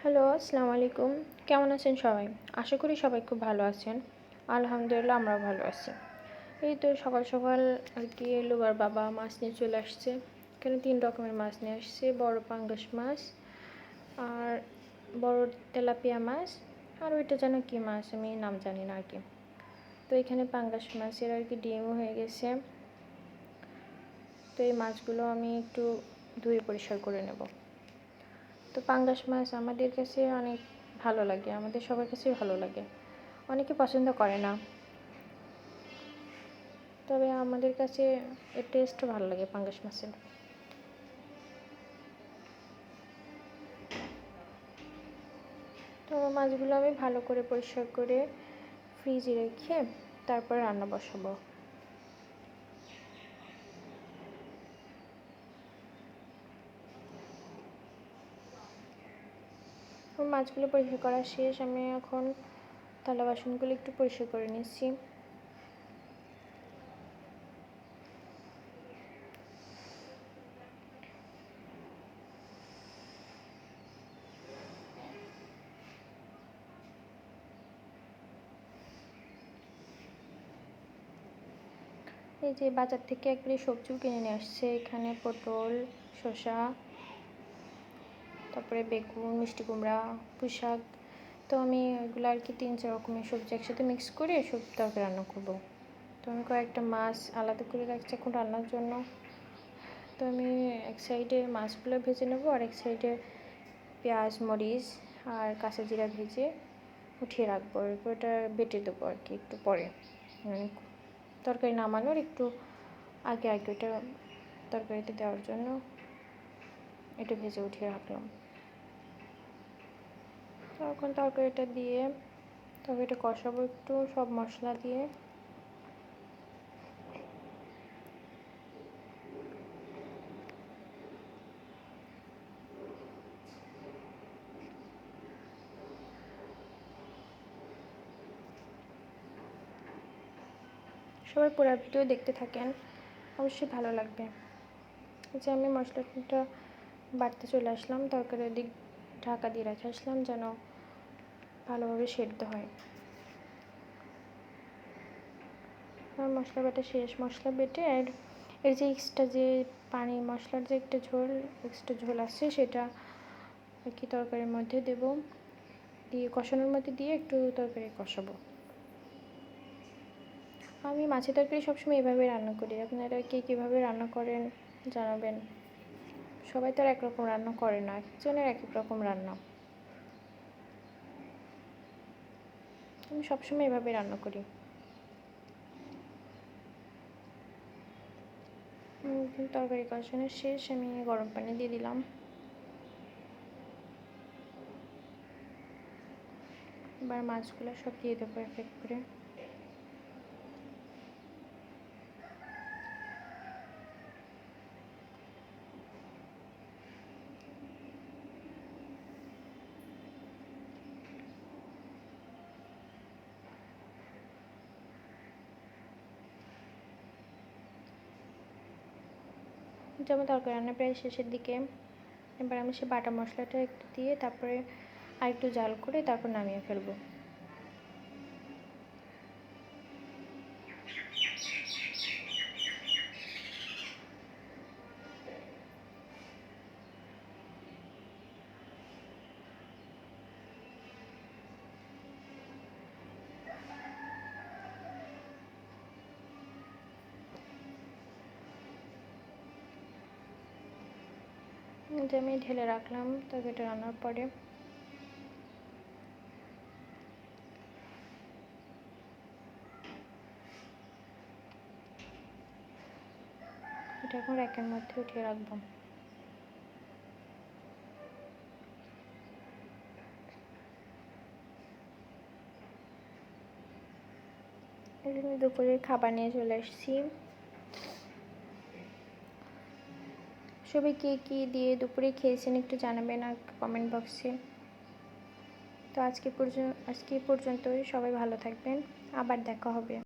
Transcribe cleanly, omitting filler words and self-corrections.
Hello, আসসালামু আলাইকুম। কেমন আছেন সবাই? আশা করি সবাই খুব ভালো আছেন। আলহামদুলিল্লাহ আমরাও ভালো আছি। এই তো সকাল সকাল আর কি লোবার বাবা মাছ নিয়ে চলে আসছে। এখানে 3 রকমের মাছ নিয়ে আসছে। বড় পাঙ্গাস মাছ আর বড় তেলাপিয়া মাছ আর ওইটা যেন কী মাছ আমি নাম জানি না আর কি। তো এখানে পাঙ্গাস মাছের আর কি ডিমও হয়ে গেছে। তো এই মাছগুলো আমি একটু ধুয়ে পরিষ্কার করে নেব। তো পাঙ্গাস মাছ আমাদের কাছে অনেক ভালো লাগে, আমাদের সবার কাছেই ভালো লাগে। অনেকে পছন্দ করে না, তবে আমাদের কাছে এর টেস্টও ভালো লাগে পাঙ্গাস মাছের। তো মাছগুলো আমি ভালো করে পরিষ্কার করে ফ্রিজে রেখে তারপর রান্না বসাবো। মাছগুলো পরিষ্কার করা শেষ, আমি এখন থালা বাসনগুলো একটু পরিষ্কার করে নিচ্ছি। এই যে বাজার থেকে একবারে সবজিও কিনে নিয়ে আসছে, এখানে পটল, শসা, তারপরে বেগুন, মিষ্টি কুমড়া, পুঁই শাক। তো আমি এগুলো আর কি 3-4 রকমের সবজি একসাথে মিক্স করে তরকারি রান্না করবো। তো আমি কয়েকটা মাছ আলাদা করে রাখছি এখন রান্নার জন্য। তো আমি এক সাইডে মাছগুলো ভেজে নেবো আর এক সাইডে পেঁয়াজ, মরিচ আর কাঁচা জিরা ভেজে উঠিয়ে রাখবো। এরপর ওটা বেটে দেবো আর কি একটু পরে, মানে তরকারি নামানোর একটু আগে আগে ওটা তরকারিতে দেওয়ার জন্য এটা ভেজে উঠিয়ে রাখলাম। এখন তরকারিটা দিয়ে তরকারিটা কষাবো একটু সব মশলা দিয়ে। সবাই পুরো ভিডিও দেখতে থাকেন, অবশ্যই ভালো লাগবে। যে আমি মশলাটা বাটতে চলে আসলাম, তরকারির দিক ঢাকা দিয়ে রেখে আসলাম যেন ভালোভাবে সেদ্ধ হয়। আর মশলা বাটা শেষ, মশলা বেটে আর এর যে এক্সট্রা যে পানি মশলার যে একটা এক্সট্রা ঝোল আসছে সেটা আর কি তরকারির মধ্যে দেবো, দিয়ে কষানোর মধ্যে দিয়ে একটু তরকারি কষাবো। আমি মাছের তরকারি সবসময় এভাবে রান্না করি, আপনারা কে কীভাবে রান্না করেন জানাবেন। সবাই তো আর একরকম রান্না করে না, একজনের এক এক রকম রান্না। আমি সবসময় এভাবে রান্না করি। তরকারি কষানো শেষ, আমি গরম পানি দিয়ে দিলাম। এবার মাছগুলো সব দিয়ে দেবো এক এক করে। যেমন তরকারি রান্না প্রায় শেষের দিকে, এবার আমি সে বাটা মশলাটা একটু দিয়ে তারপরে আর একটু জাল করে তারপর নামিয়ে ফেলবো। যে আমি ঢেলে রাখলাম তরকারিটা রান্নার পরে। এটা এখন র্যাকের মধ্যে উঠিয়ে রাখবো। আমি দুপুরের খাবার নিয়ে চলে এসেছি। সবাই কে কী দিয়ে দুপুরে খেয়েছেন একটু জানাবেন আর কমেন্ট বক্সে। তো আজকে পর্যন্তই, সবাই ভালো থাকবেন, আবার দেখা হবে।